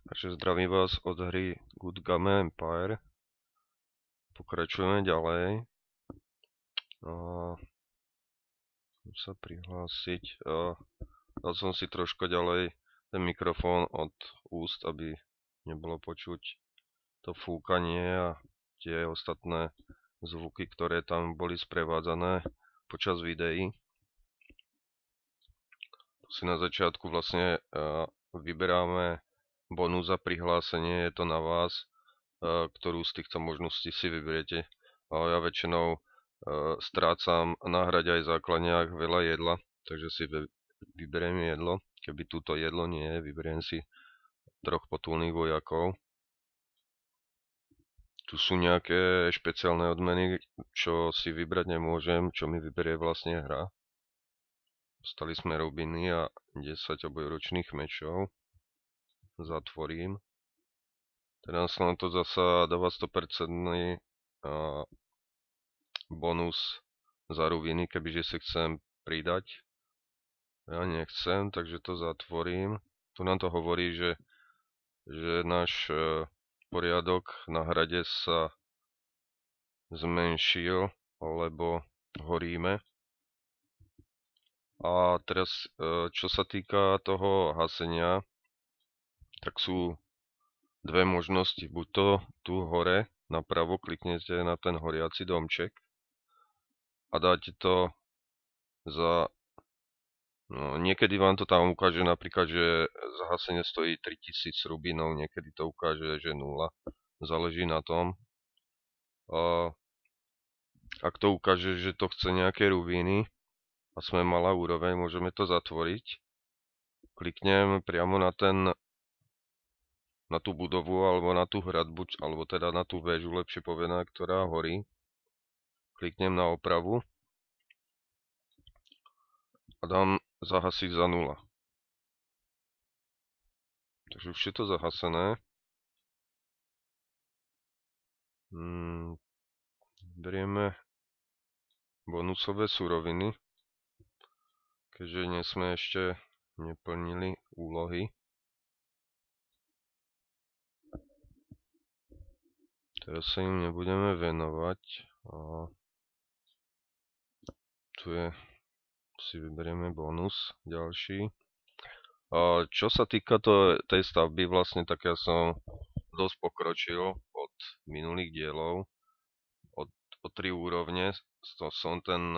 Takže zdravím vás od hry Good Game Empire. Pokračujeme ďalej. Musím sa prihlásiť. Dal som si troška ďalej ten mikrofón od úst, aby nebolo počuť to fúkanie a tie ostatné zvuky, ktoré tam boli sprevádzané počas videí. Tu si na začiatku vlastne vyberáme bonus za prihlásenie, je to na vás, ktorú z týchto možností si vyberiete. Ja väčšinou strácam na hrade aj základniach veľa jedla, takže si vyberiem jedlo. Keby túto jedlo nie je, vyberiem si 3 potulných vojakov. Tu sú nejaké špeciálne odmeny, čo si vybrať nemôžem, čo mi vyberie vlastne hra. Dostali sme robiny a 10 obojročných mečov. Zatvorím. Teraz nám to zasa dáva 100% bonus za rubiny, kebyže si chcem pridať. Ja nechcem, takže to zatvorím. Tu nám to hovorí, že náš poriadok na hrade sa zmenšil, lebo horíme. A teraz, čo sa týka toho hasenia, tak sú dve možnosti. Buď to tu hore napravo kliknete na ten horiaci domček a dáte to za... No, niekedy vám to tam ukáže napríklad, že zahasenie stojí 3000 rubínov, niekedy to ukáže, že 0. Záleží na tom. Ak to ukáže, že to chce nejaké rubíny a sme malá úroveň, môžeme to zatvoriť. Kliknem priamo na tú budovu alebo na tú hradbu, alebo teda na tú väžu, lepšie povedané, ktorá horí. Kliknem na opravu a dám zahasiť za 0. Takže už je to zahasené. Berieme bonusové suroviny, keďže nie sme ešte neplnili úlohy. Teraz sa im nebudeme venovať. Tu si vyberieme bonus ďalší. Čo sa týka tej stavby, vlastne tak ja som dosť pokročil od minulých dielov. O 3 úrovne som ten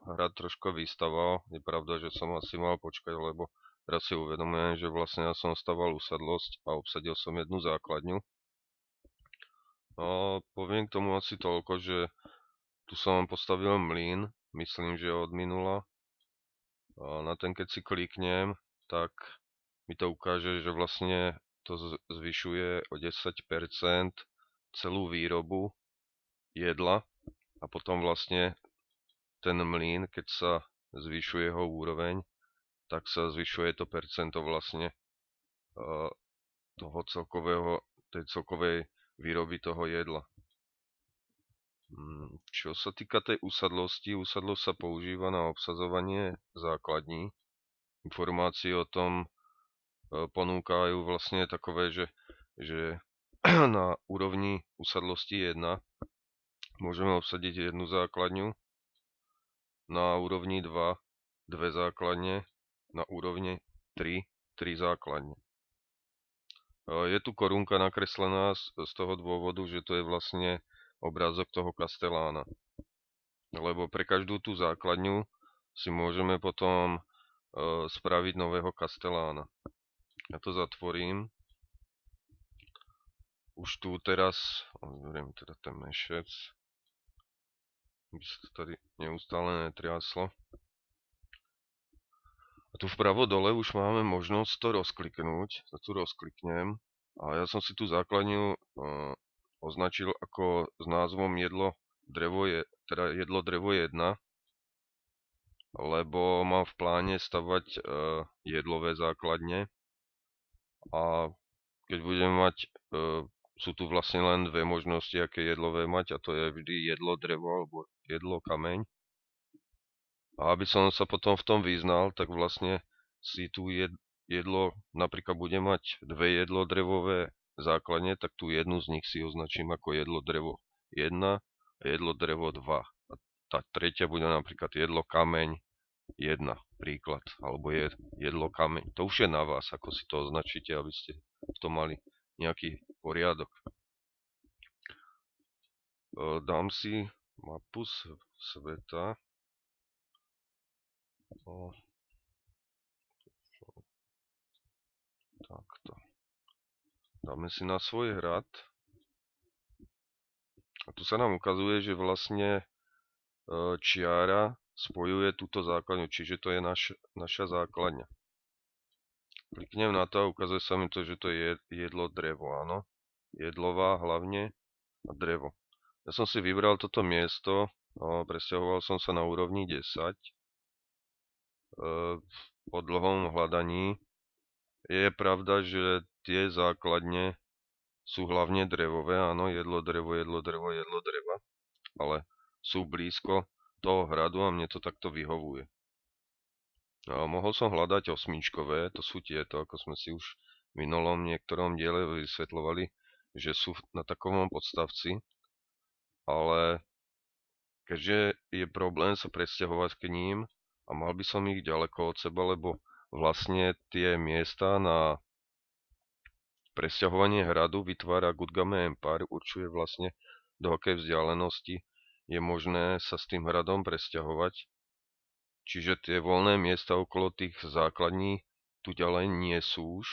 hrad troška vystaval. Je pravda, že som asi mal počkať, lebo teraz si uvedomujem, že vlastne ja som staval usadlosť a obsadil som jednu základňu. Poviem k tomu asi toľko, že tu som postavil mlyn, myslím, že od minula. Na ten keď si kliknem, tak mi to ukáže, že vlastne to zvyšuje o 10% celú výrobu jedla a potom vlastne ten mlyn, keď sa zvyšuje jeho úroveň, tak sa zvyšuje to percento vlastne toho tej celkovej výroby toho jedla. Čo sa týka tej usadlosti, usadlosť sa používa na obsadzovanie základní. Informácie o tom ponúkajú vlastne takové, že na úrovni usadlosti 1 môžeme obsadiť jednu základňu, na úrovni 2 dve základne, na úrovni 3 základne. Je tu korunka nakreslená z toho dôvodu, že to je vlastne obrázok toho kastelána. Lebo pre každú tú základňu si môžeme potom spraviť nového kastelána. Ja to zatvorím. Už tu teraz, beriem teda ten mešec, aby sa to tady neustále netriaslo. A tu vpravo dole už máme možnosť to rozkliknúť. To tu rozkliknem. A ja som si tú základňu označil ako s názvom jedlo drevo 1, lebo mám v pláne stavať jedlové základne. A keď budem mať, sú tu vlastne len dve možnosti, aké jedlové mať, a to je vždy jedlo drevo alebo jedlo kameň. A aby som sa potom v tom vyznal, tak vlastne si tú jedlo, napríklad budem mať dve jedlo drevové základne, tak tú jednu z nich si označím ako jedlo drevo 1 a jedlo drevo 2. A tá tretia bude napríklad jedlo kameň 1, príklad, alebo jedlo kameň. To už je na vás, ako si to označíte, aby ste v tom mali nejaký poriadok. Dám si mapu sveta. Takto. Dáme si na svoj hrad. A tu sa nám ukazuje, že vlastne čiara spojuje túto základňu, čiže to je naša základňa. Kliknem na to a ukazuje sa mi to, že to je jedlo drevo, áno. Jedlová hlavne a drevo. Ja som si vybral toto miesto, presťahoval som sa na úrovni 10. Po dlhom hľadaní je pravda, že tie základne sú hlavne drevové, áno, jedlo drevo, jedlo drevo, jedlo dreva, ale sú blízko toho hradu a mne to takto vyhovuje. Mohol som hľadať osmičkové, to sú tieto, ako sme si už v minulom niektorom diele vysvetľovali, že sú na takovom podstavci, ale keďže je problém sa presťahovať k ním a mal by som ich ďaleko od seba, lebo vlastne tie miesta na presťahovanie hradu vytvára Good Game Empire, určuje vlastne do akej vzdialenosti je možné sa s tým hradom presťahovať. Čiže tie voľné miesta okolo tých základní tu ďalej nie sú už,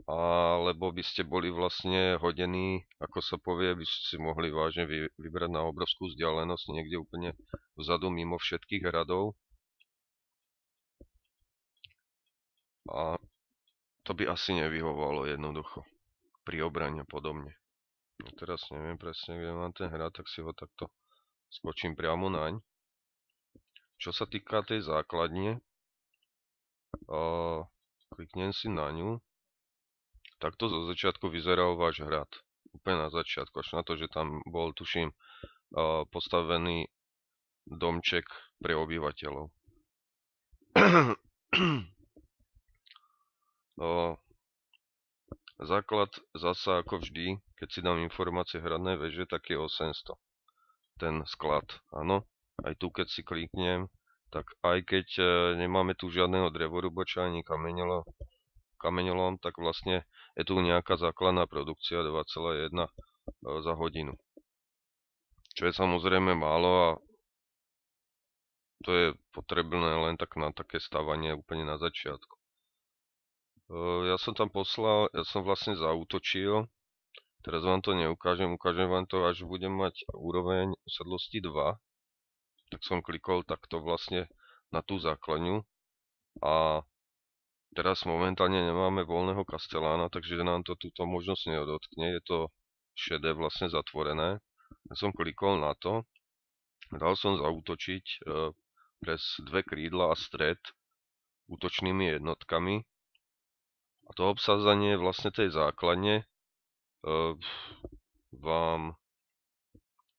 alebo by ste boli vlastne hodení, ako sa povie, by ste si mohli vážne vybrať na obrovskú vzdialenosť niekde úplne vzadu mimo všetkých hradov. A to by asi nevyhovovalo jednoducho pri obrane podobne. No teraz neviem presne, kde mám ten hrad, tak si ho takto skočím priamo naň. Čo sa týka tej základne, kliknem si na ňu. Takto zo začiatku vyzeral váš hrad. Úplne na začiatku, až na to, že tam bol, tuším, postavený domček pre obyvateľov. Základ zasa ako vždy, keď si dám informácie hradnej veže, tak je 800. Ten sklad, áno. Aj tu, keď si kliknem, tak aj keď nemáme tu žiadneho drevorubača ani kameňolom, tak vlastne je tu nejaká základná produkcia 2,1 za hodinu. Čo je samozrejme málo a to je potrebné len tak na také stavanie úplne na začiatku. Ja som tam poslal, ja som vlastne zaútočil. Teraz vám to neukážem, ukážem vám to, až budem mať úroveň usadlosti 2. Tak som klikol takto vlastne na tú základňu a teraz momentálne nemáme voľného kastelána, takže nám to túto možnosť neodotkne, je to šedé vlastne zatvorené. Ja som klikol na to, dal som zaútočiť cez dve krídla a stred útočnými jednotkami a to obsadzanie vlastne tej základne vám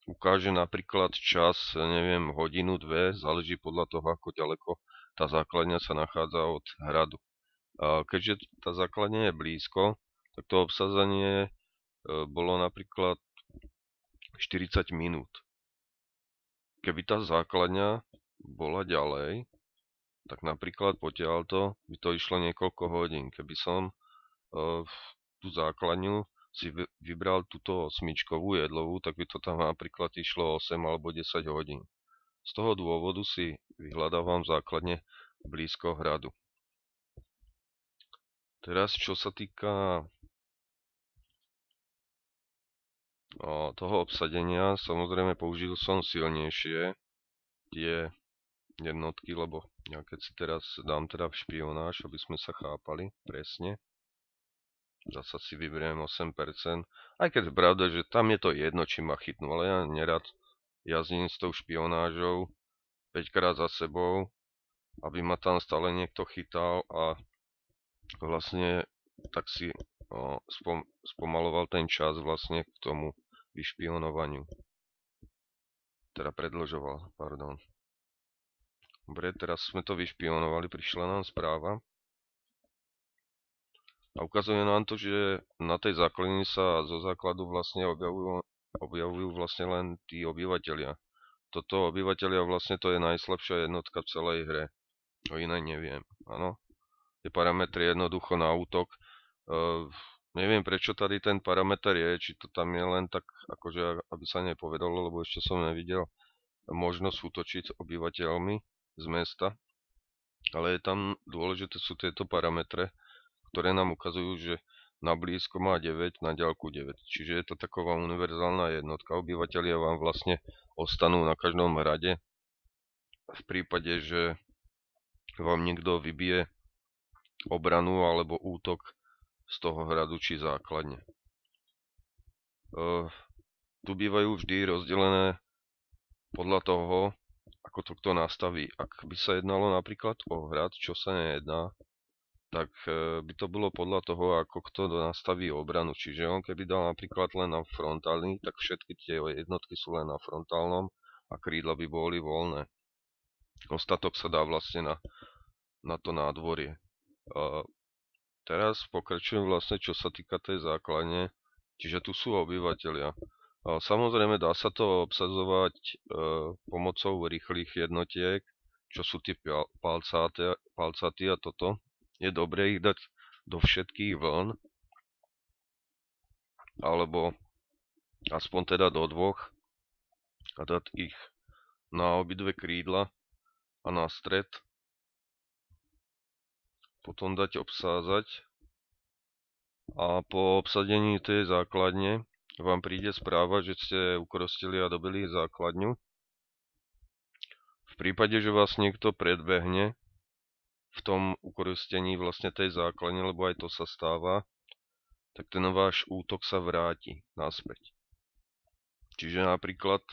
ukáže napríklad čas, neviem, hodinu, dve, záleží podľa toho, ako ďaleko tá základňa sa nachádza od hradu. Keďže tá základňa je blízko, tak to obsadzanie bolo napríklad 40 minút. Keby tá základňa bola ďalej, tak napríklad potiaľto by to išlo niekoľko hodín. Keby som tú základňu si vybral túto osmičkovú jedlovú, tak by to tam napríklad išlo 8 alebo 10 hodín. Z toho dôvodu si vyhľadávam základne blízko hradu. Teraz čo sa týka toho obsadenia, samozrejme použil som silnejšie tie jednotky, lebo ja keď si teraz dám teda v špionáž, aby sme sa chápali presne, zasa si vyberiem 8%, aj keď je pravda, že tam je to jedno, či ma chytnú, ale ja nerad jazdím s tou špionážou 5 krát za sebou, aby ma tam stále niekto chytal a vlastne tak si spomaloval ten čas vlastne k tomu vyšpionovaniu. Teda predĺžoval, pardon. Dobre, teraz sme to vyšpionovali, prišla nám správa. A ukazuje nám to, že na tej základni sa zo základu vlastne objavujú vlastne len tí obyvatelia. Toto obyvatelia vlastne to je najslabšia jednotka v celej hre. O inej neviem, áno. Tie parametry jednoducho na útok. Neviem prečo tady ten parameter je, či to tam je len tak, akože aby sa nepovedalo, lebo ešte som nevidel možnosť útočiť s obyvateľmi z mesta. Ale je tam dôležité sú tieto parametre, ktoré nám ukazujú, že na blízko má 9, na ďalku 9. Čiže je to taková univerzálna jednotka. Obyvatelia vám vlastne ostanú na každom rade. V prípade, že vám niekto vybije obranu alebo útok z toho hradu či základne. Tu bývajú vždy rozdelené podľa toho, ako to kto nastaví. Ak by sa jednalo napríklad o hrad, čo sa nejedná, tak by to bolo podľa toho, ako kto nastaví obranu. Čiže on keby dal napríklad len na frontálny, tak všetky tie jednotky sú len na frontálnom a krídla by boli voľné. Ostatok sa dá vlastne na to nádvorie. Teraz pokračujem vlastne, čo sa týka tej základne, čiže tu sú obyvatelia. Samozrejme dá sa to obsadzovať pomocou rýchlych jednotiek, čo sú tie palcáty a toto. Je dobré ich dať do všetkých vln, alebo aspoň teda do dvoch a dať ich na obidve krídla a na stred. Potom dať obsázať a po obsadení tej základne vám príde správa, že ste ukrostili a dobili základňu. V prípade, že vás niekto predbehne v tom ukrostení vlastne tej základne, lebo aj to sa stáva, tak ten váš útok sa vráti naspäť. Čiže napríklad,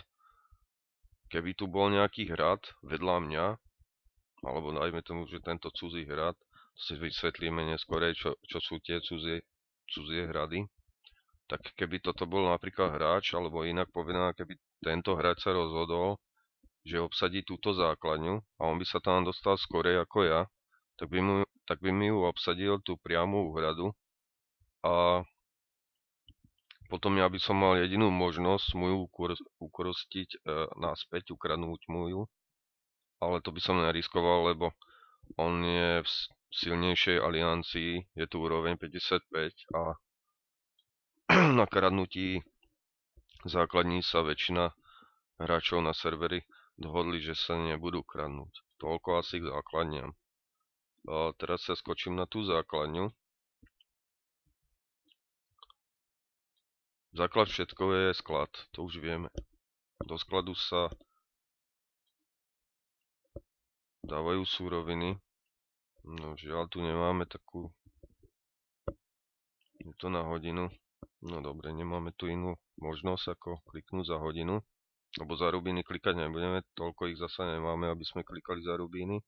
keby tu bol nejaký hrad vedľa mňa, alebo dajme tomu, že tento cudzí hrad, to si vysvetlíme neskôr, čo sú tie cudzie hrady, tak keby toto bol napríklad hráč, alebo inak povedané, keby tento hráč sa rozhodol, že obsadí túto základňu a on by sa tam dostal skorej ako ja, tak by mi ju obsadil tú priamu hradu a potom ja by som mal jedinú možnosť mu ju ukrostiť naspäť, ukradnúť mu ju, ale to by som neriskoval, lebo on je v silnejšej aliancii, je tu úroveň 55 a na kradnutí základní sa väčšina hráčov na serveri dohodli, že sa nebudú kradnúť. Toľko asi k základniam. A teraz sa skočím na tú základňu. Základ všetko je sklad, to už vieme. Do skladu sa dávajú súroviny. No žiaľ, tu nemáme takú... Je to na hodinu. No dobre, nemáme tu inú možnosť ako kliknúť za hodinu. Lebo za rubíny klikať nebudeme, toľko ich zasa nemáme, aby sme klikali za rubíny.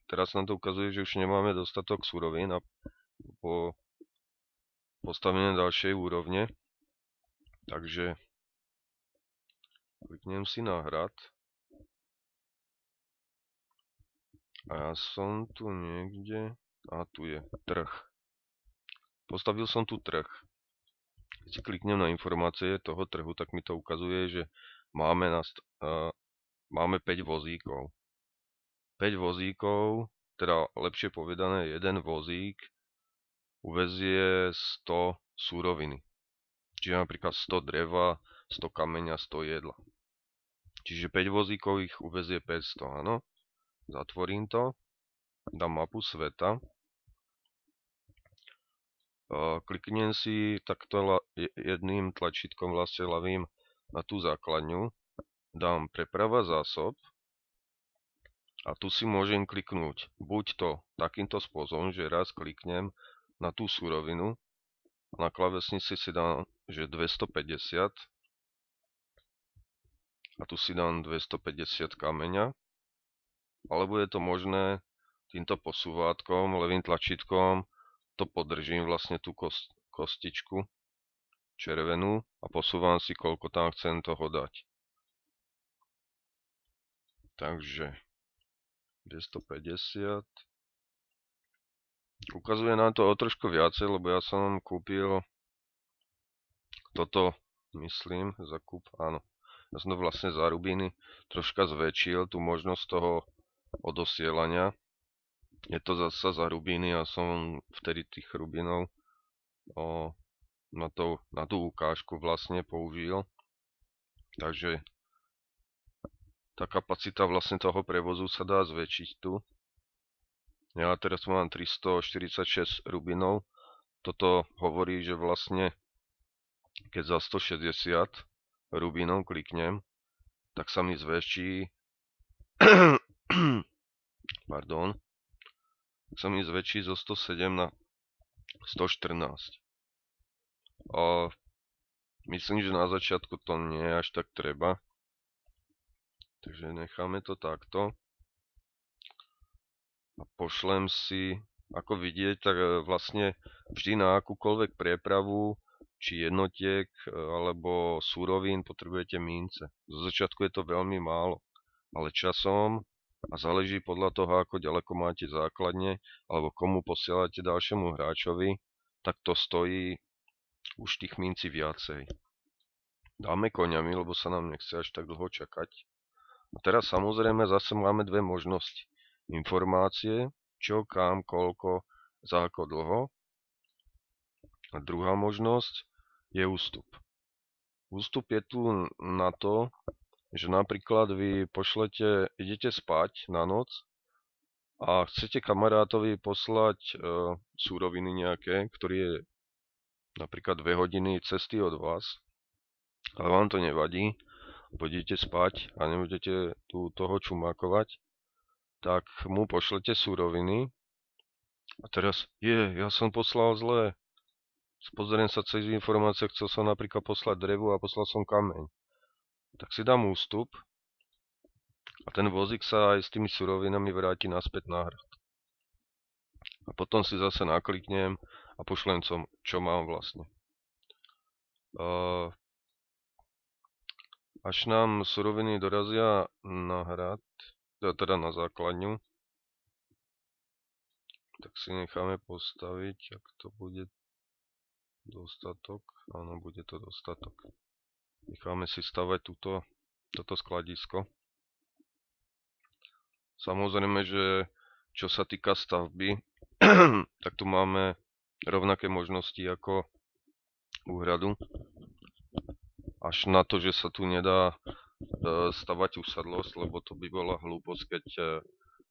Teraz nám to ukazuje, že už nemáme dostatok surovín a po postavenie ďalšej úrovne. Takže kliknem si na hrad. A ja som tu niekde... A tu je trh. Postavil som tu trh. Keď si kliknem na informácie toho trhu, tak mi to ukazuje, že máme 5 vozíkov. 5 vozíkov, teda lepšie povedané, jeden vozík uvezie 100 súroviny. Čiže napríklad 100 dreva, 100 kameňa, 100 jedla. Čiže 5 vozíkov ich uvezie 500, áno. Zatvorím to, dám mapu sveta. Kliknem si takto jedným tlačítkom vlastne ľavým na tú základňu. Dám preprava zásob. A tu si môžem kliknúť buď to takýmto spôsobom, že raz kliknem na tú surovinu. Na klávesnici si dám, že 250. A tu si dám 250 kameňa. Alebo je to možné týmto posúvátkom, ľavým tlačítkom, to podržím vlastne tú kostičku červenú a posúvam si, koľko tam chcem toho dať. Takže 250 Ukazuje nám to o trošku viacej, lebo ja som kúpil toto, myslím, áno. Ja som to vlastne za rubíny troška zväčšil, tú možnosť toho odosielania. Je to zasa za rubíny, ja som vtedy tých rubínov na tú ukážku vlastne použil. Takže tá kapacita vlastne toho prevozu sa dá zväčšiť tu. Ja teraz mám 346 rubinov. Toto hovorí, že vlastne keď za 160 rubinov kliknem, tak sa mi zväčší pardon, sa mi zväčší zo 107 na 114. Myslím, že na začiatku to nie je až tak treba. Takže necháme to takto. A pošlem si, ako vidieť, tak vlastne vždy na akúkoľvek prepravu, či jednotiek alebo súrovín potrebujete mince. Zo začiatku je to veľmi málo, ale časom a záleží podľa toho, ako ďaleko máte základne alebo komu posielate ďalšiemu hráčovi, tak to stojí už tých minci viacej. Dáme koňami, lebo sa nám nechce až tak dlho čakať. A teraz samozrejme zase máme dve možnosti. Informácie, čo, kam, koľko, za ako dlho. A druhá možnosť je ústup. Ústup je tu na to, že napríklad vy idete spať na noc a chcete kamarátovi poslať súroviny nejaké, ktorý je napríklad 2 hodiny cesty od vás, ale vám to nevadí, pôjdete spať a nebudete tu toho čumákovať, tak mu pošlete súroviny a teraz, ja som poslal zle. Pozriem sa cez informácie, chcel som napríklad poslať drevo a poslal som kameň. Tak si dám ústup a ten vozík sa aj s tými surovinami vráti naspäť na hrad. A potom si zase nakliknem a pošlem, čo mám vlastne. Až nám suroviny dorazia na hrad, teda na základňu, tak si necháme postaviť, ak to bude dostatok. Áno, bude to dostatok. Necháme si stavať toto skladisko. Samozrejme, že čo sa týka stavby, tak tu máme rovnaké možnosti ako u hradu. Až na to, že sa tu nedá stavať usadlosť, lebo to by bola hlúposť, keď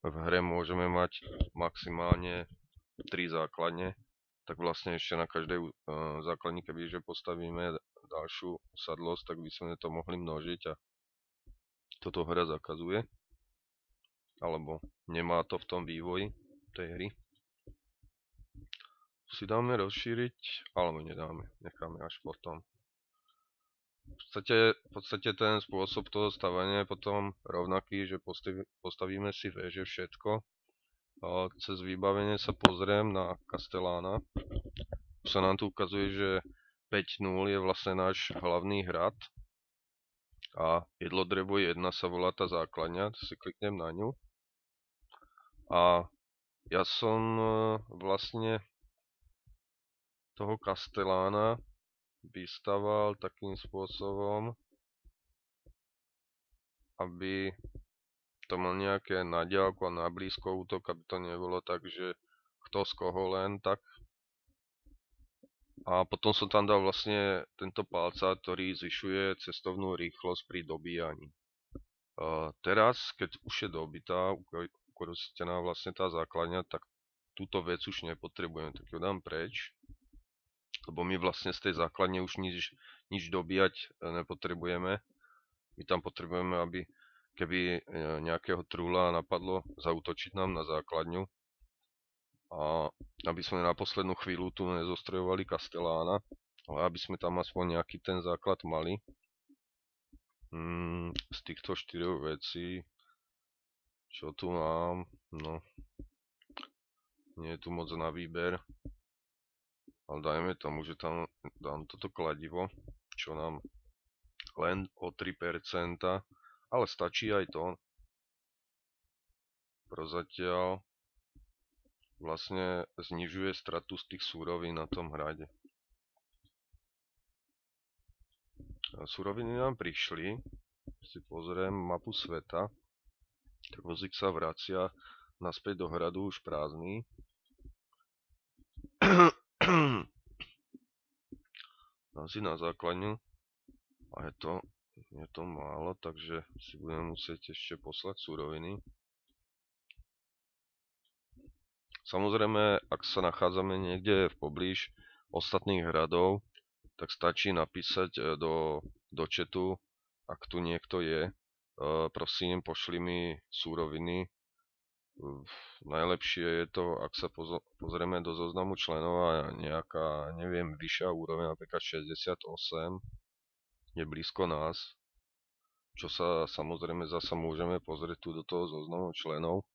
v hre môžeme mať maximálne 3 základne, tak vlastne ešte na každej základni, kebyže postavíme ďalšiu usadlosť, tak by sme to mohli množiť a toto hra zakazuje. Alebo nemá to v tom vývoji tej hry. Si dáme rozšíriť, alebo nedáme, necháme až potom. V podstate ten spôsob toho stavania je potom rovnaký, že postavíme si veže všetko. A cez vybavenie sa pozriem na Castellana. Sa nám tu ukazuje, že 5.0 je vlastne náš hlavný hrad. A jedlo drevo 1 sa volá tá základňa, si kliknem na ňu. A ja som vlastne toho Castellána vystaval takým spôsobom, aby to mal nejaké na diaľku a na blízko útok, aby to nebolo tak, že kto z koho len tak. A potom som tam dal vlastne tento palcát, ktorý zvyšuje cestovnú rýchlosť pri dobíjaní. Teraz, keď už je dobitá, ukoristená vlastne tá základňa, tak túto vec už nepotrebujem, tak ju dám preč, lebo my vlastne z tej základne už nič dobíjať nepotrebujeme. My tam potrebujeme, aby keby nejakého trúla napadlo zaútočiť nám na základňu a aby sme na poslednú chvíľu tu nezostrojovali Castellána, ale aby sme tam aspoň nejaký ten základ mali. Z týchto 4 vecí, čo tu mám, no, nie je tu moc na výber, ale dajme tomu, že tam dám toto kladivo, čo nám len o 3%, ale stačí aj to. Prozatiaľ vlastne znižuje stratu z tých súrovín na tom hrade. Suroviny nám prišli, si pozriem mapu sveta, tak vozík sa vracia naspäť do hradu už prázdny. Dám si na základňu a je to málo, takže si budeme musieť ešte poslať suroviny. Samozrejme, ak sa nachádzame niekde v poblíž ostatných hradov, tak stačí napísať do chatu, ak tu niekto je. Prosím, pošli mi súroviny. Najlepšie je to, ak sa pozrieme do zoznamu členov a nejaká, neviem, vyššia úroveň, napríklad 68, je blízko nás, čo sa samozrejme zasa môžeme pozrieť tu do toho zoznamu členov.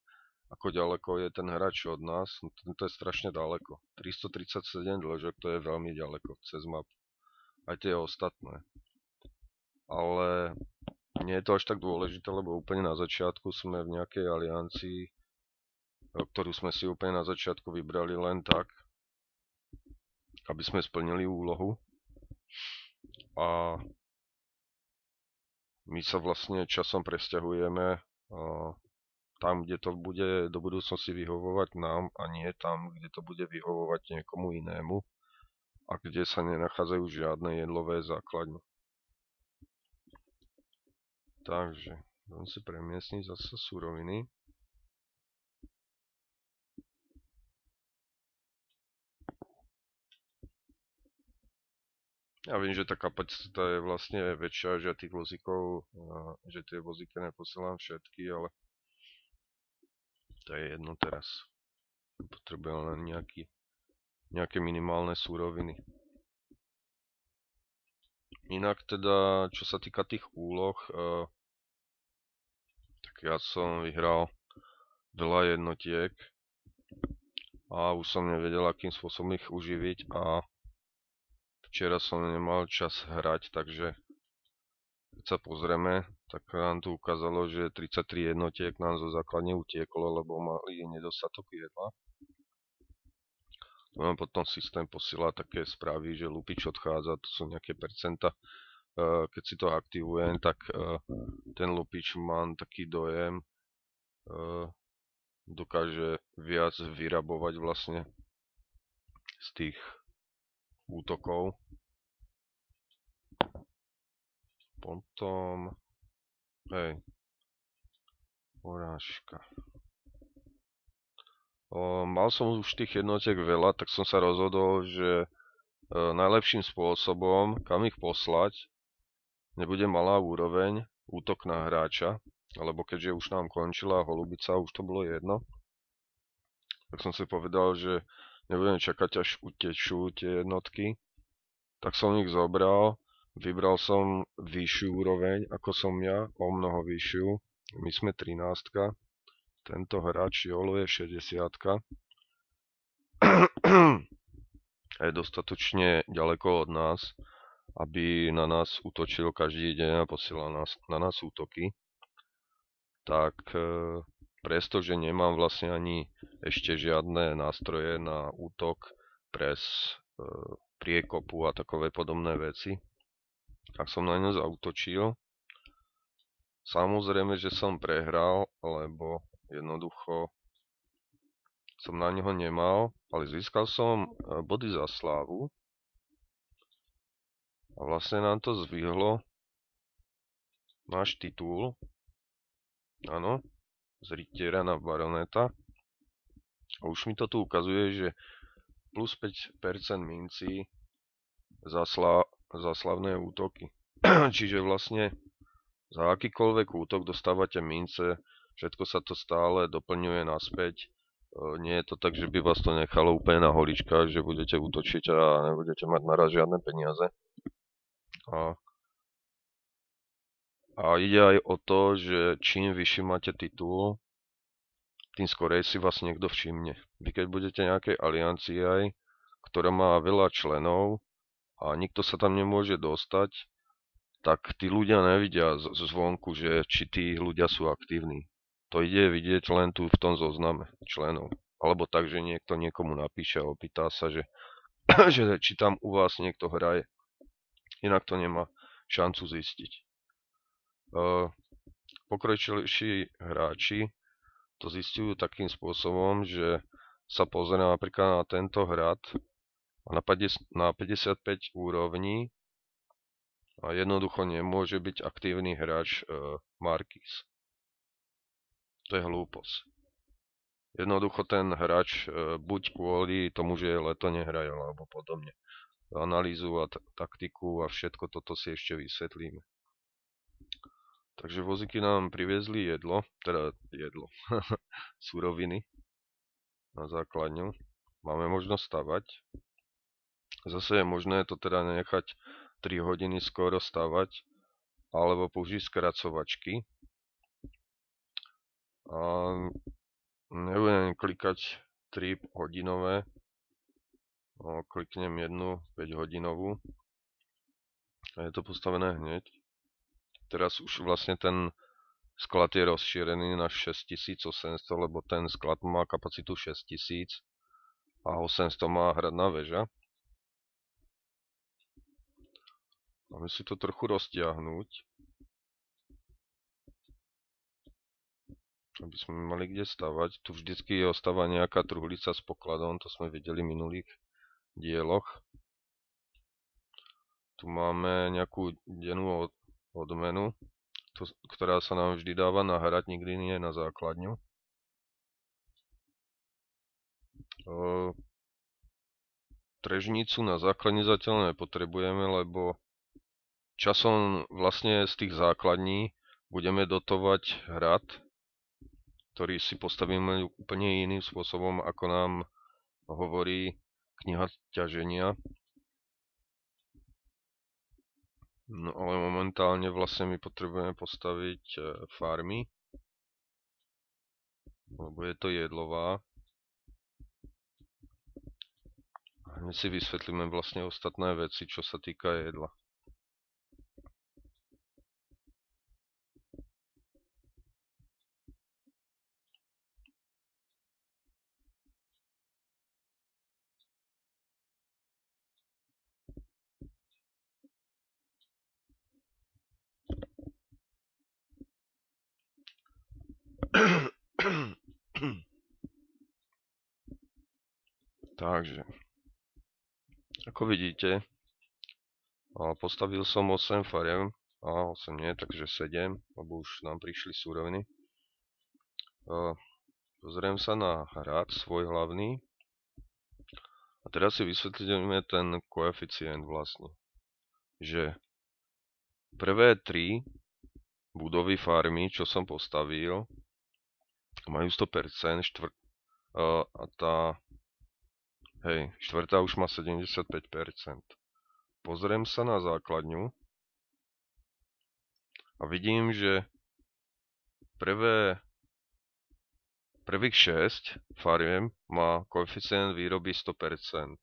Ako ďaleko je ten hráč od nás, to je strašne ďaleko. 337 dĺžok, to je veľmi ďaleko cez mapu. Aj tie ostatné. Ale nie je to až tak dôležité, lebo úplne na začiatku sme v nejakej aliancii, ktorú sme si úplne na začiatku vybrali len tak, aby sme splnili úlohu. A my sa vlastne časom presťahujeme tam, kde to bude do budúcnosti vyhovovať nám a nie tam, kde to bude vyhovovať niekomu inému a kde sa nenachádzajú žiadne jedlové základne. Takže, budem si premiestniť zase suroviny. Ja viem, že tá kapacita je vlastne väčšia, že tých vozíkov, že tie vozíky neposielam všetky, ale to je jedno teraz. Potrebujem len nejaké minimálne súroviny. Inak teda, čo sa týka tých úloh, tak ja som vyhral veľa jednotiek a už som nevedel, akým spôsobom ich uživiť a včera som nemal čas hrať, takže keď sa pozrieme, tak nám tu ukázalo, že 33 jednotiek nám zo základne utieklo, lebo mali nedostatok jedla. Potom systém posiela také správy, že lupič odchádza, to sú nejaké percenta. Keď si to aktivujem, tak ten lupič, mám taký dojem, dokáže viac vyrabovať vlastne z tých útokov. Potom, porážka. Mal som už tých jednotiek veľa, tak som sa rozhodol, že najlepším spôsobom, kam ich poslať, nebude malá úroveň, útok na hráča, alebo keďže už nám končila holubica, už to bolo jedno, tak som si povedal, že nebudem čakať, až utečú tie jednotky, tak som ich zobral, vybral som vyššiu úroveň, ako som ja, o mnoho vyššiu, my sme 13, tento hráč Jolo je 60. Je dostatočne ďaleko od nás, aby na nás útočil každý deň a posielal na nás útoky. Tak pretože nemám vlastne ani ešte žiadne nástroje na útok, pres, priekopu a takové podobné veci, tak som na ňo zaútočil. Samozrejme, že som prehral, lebo jednoducho som na neho nemal, ale získal som body za slávu a vlastne nám to zvihlo náš titul, áno, z rytiera na baroneta. A už mi to tu ukazuje, že plus 5% mincí za slavné útoky. Čiže vlastne za akýkoľvek útok dostávate mince, všetko sa to stále doplňuje naspäť. Nie je to tak, že by vás to nechalo úplne na holičkách, že budete útočiť a nebudete mať naraz žiadne peniaze. A ide aj o to, že čím vyšší máte titul, tým skorej si vás niekto všimne. Vy keď budete nejakej aliancii aj, ktorá má veľa členov a nikto sa tam nemôže dostať, tak tí ľudia nevidia zvonku, že či tí ľudia sú aktívni. To ide vidieť len tu v tom zozname členov. Alebo tak, že niekto niekomu napíše a opýta sa, že, že či tam u vás niekto hraje. Inak to nemá šancu zistiť. Pokročilejší hráči to zistujú takým spôsobom, že sa pozerá napríklad na tento hrad a na 55 úrovní a jednoducho nemôže byť aktívny hráč Marquis. To je hlúposť. Jednoducho ten hráč buď kvôli tomu, že je leto nehrajú alebo podobne. Analýzu a taktiku a všetko toto si ešte vysvetlíme. Takže vozíky nám priviezli jedlo, suroviny na základňu. Máme možnosť stavať. Zase je možné to teda nechať 3 hodiny skoro stavať, alebo použiť skracovačky. A nebudem klikať 3 hodinové, kliknem jednu 5 hodinovú a je to postavené hneď. Teraz už vlastne ten sklad je rozšírený na 6800, lebo ten sklad má kapacitu 6000 a 800 má hradná väža. Máme si to trochu roztiahnuť, aby sme mali kde stavať. Tu vždycky ostáva nejaká truhlica s pokladom, to sme videli v minulých dieloch. Tu máme nejakú dennú odmenu, ktorá sa nám vždy dáva na hrad, nikdy nie na základňu. Trežnicu na základni zatiaľ nepotrebujeme, lebo časom vlastne z tých základní budeme dotovať hrad, ktorý si postavíme úplne iným spôsobom, ako nám hovorí kniha ťaženia. No ale momentálne vlastne my potrebujeme postaviť farmy, lebo je to jedlová. A my si vysvetlíme vlastne ostatné veci, čo sa týka jedla. Takže, ako vidíte, postavil som 8 fariem, a 8 nie, takže 7, lebo už nám prišli súroviny. Pozriem sa na hrad svoj hlavný a teraz si vysvetlíme ten koeficient vlastne, že prvé 3 budovy farmy, čo som postavil, majú 100%, a tá štvrtá už má 75%. Pozriem sa na základňu a vidím, že prvých 6 fariem má koeficient výroby 100%.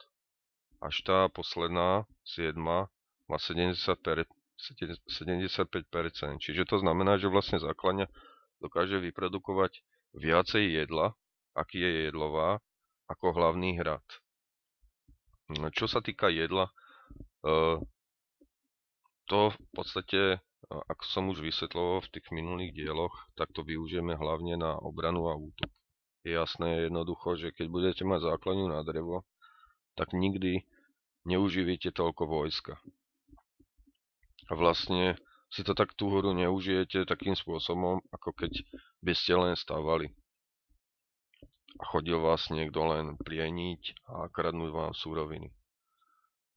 Až tá posledná, 7, má 75%. Čiže to znamená, že vlastne základňa dokáže vyprodukovať viacej jedla, aký je jedlová, ako hlavný hrad. Čo sa týka jedla, to v podstate, ako som už vysvetloval v tých minulých dieloch, tak to využijeme hlavne na obranu a útok. Je jasné jednoducho, že keď budete mať základňu na drevo, tak nikdy neuživiete toľko vojska. A vlastne si to tak tú hru neužijete takým spôsobom, ako keď by ste len stávali. A chodil vás niekto len plieniť a kradnúť vám súroviny.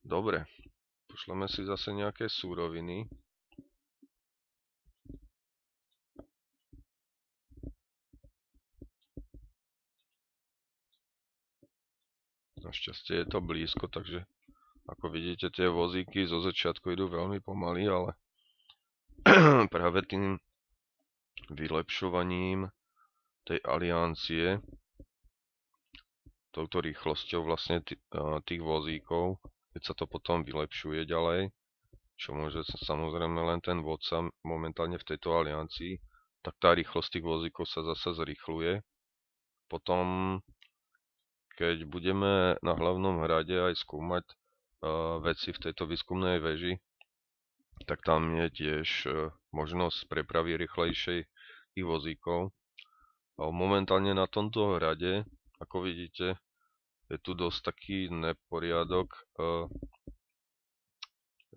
Dobre, pošleme si zase nejaké súroviny. Našťastie je to blízko, takže ako vidíte, tie vozíky zo začiatku idú veľmi pomaly, ale práve tým vylepšovaním tej aliancie, touto rýchlosťou vlastne tých vozíkov, keď sa to potom vylepšuje ďalej, čo môže samozrejme len ten vodca momentálne v tejto aliancii, tak tá rýchlosť tých vozíkov sa zasa zrýchluje. Potom keď budeme na hlavnom hrade aj skúmať veci v tejto výskumnej väži, tak tam je tiež možnosť prepravy rýchlejších vozíkov. Momentálne na tomto hrade, ako vidíte, je tu dosť taký neporiadok.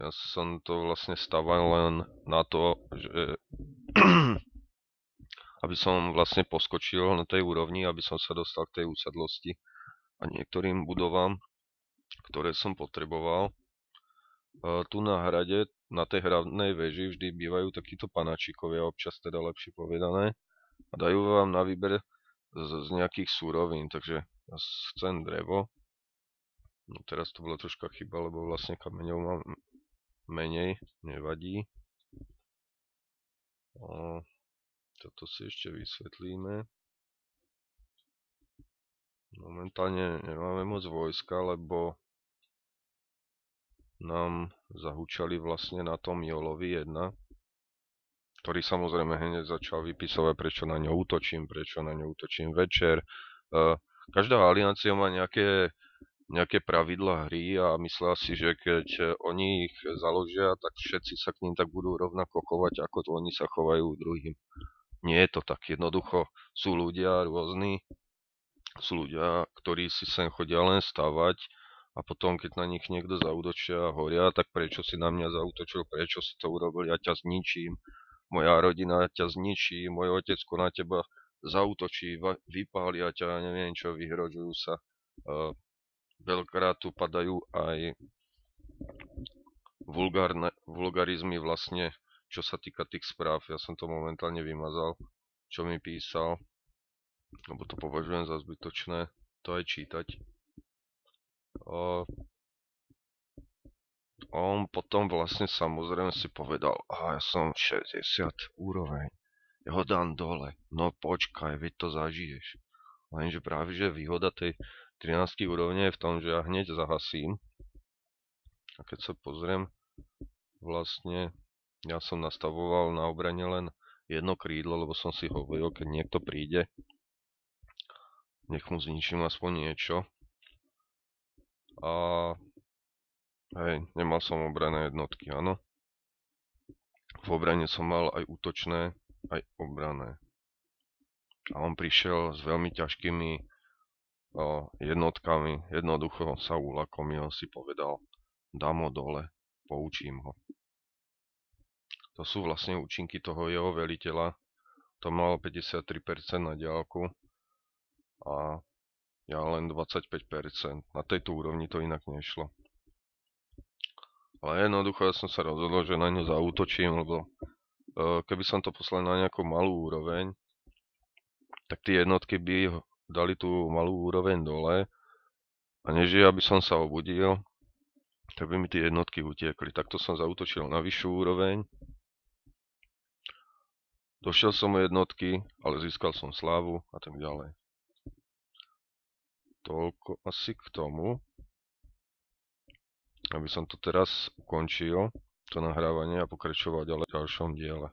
Ja som to vlastne staval len na to, že aby som vlastne poskočil na tej úrovni, aby som sa dostal k tej usadlosti a niektorým budovám, ktoré som potreboval. Tu na hrade, na tej hradnej veži vždy bývajú takíto panačikovia, občas teda lepšie povedané, a dajú vám na výber z nejakých súrovín, takže ja chcem drevo. No teraz to bola troška chyba, lebo vlastne kameňov mám menej, nevadí. Toto si ešte vysvetlíme. Momentálne nemáme moc vojska, lebo nám zahúčali vlastne na tom Jolovi 1, ktorý samozrejme hneď začal vypisovať, prečo na ňo útočím večer. Každá aliancia má nejaké pravidlá hry a myslia si, že keď oni ich založia, tak všetci sa k ním tak budú rovnako chovať, ako to oni sa chovajú druhým. Nie je to tak. Jednoducho sú ľudia rôzni, sú ľudia, ktorí si sem chodia len stavať a potom, keď na nich niekto zaútočia a horia, tak prečo si na mňa zaútočil, prečo si to urobil, ja ťa zničím, moja rodina ťa zničí, môj otecko na teba zaútočí, vypália ťa, neviem čo, vyhrožujú sa. Veľakrát tu padajú aj vulgarizmy vlastne, čo sa týka tých správ. Ja som to momentálne vymazal, čo mi písal, lebo to považujem za zbytočné to aj čítať. On potom vlastne samozrejme si povedal, ja som 60 úroveň, ja ho dám dole, no počkaj, veď to zažiješ. Lenže práve, že výhoda tej 13 úrovne je v tom, že ja hneď zahasím. A keď sa pozriem, vlastne ja som nastavoval na obrane len jedno krídlo, lebo som si hovoril, keď niekto príde, nech mu zničím aspoň niečo. A hej, nemal som obrané jednotky, áno. V obrane som mal aj útočné, aj obrané. A on prišiel s veľmi ťažkými jednotkami, jednoducho sa ulakomil, si povedal, dám ho dole, poučím ho. To sú vlastne účinky toho jeho veliteľa. To mal 53% na diaľku a ja len 25%. Na tejto úrovni to inak nešlo. Ale jednoducho ja som sa rozhodol, že na ňu zaútočím, lebo keby som to poslal na nejakú malú úroveň, tak tie jednotky by dali tú malú úroveň dole a než aby som sa obudil, tak by mi tie jednotky utiekli. Takto som zaútočil na vyššiu úroveň. Došiel som o jednotky, ale získal som slávu a tak ďalej. Toľko asi k tomu. Aby som to teraz ukončil, to nahrávanie a pokračoval ďalej v ďalšom diele.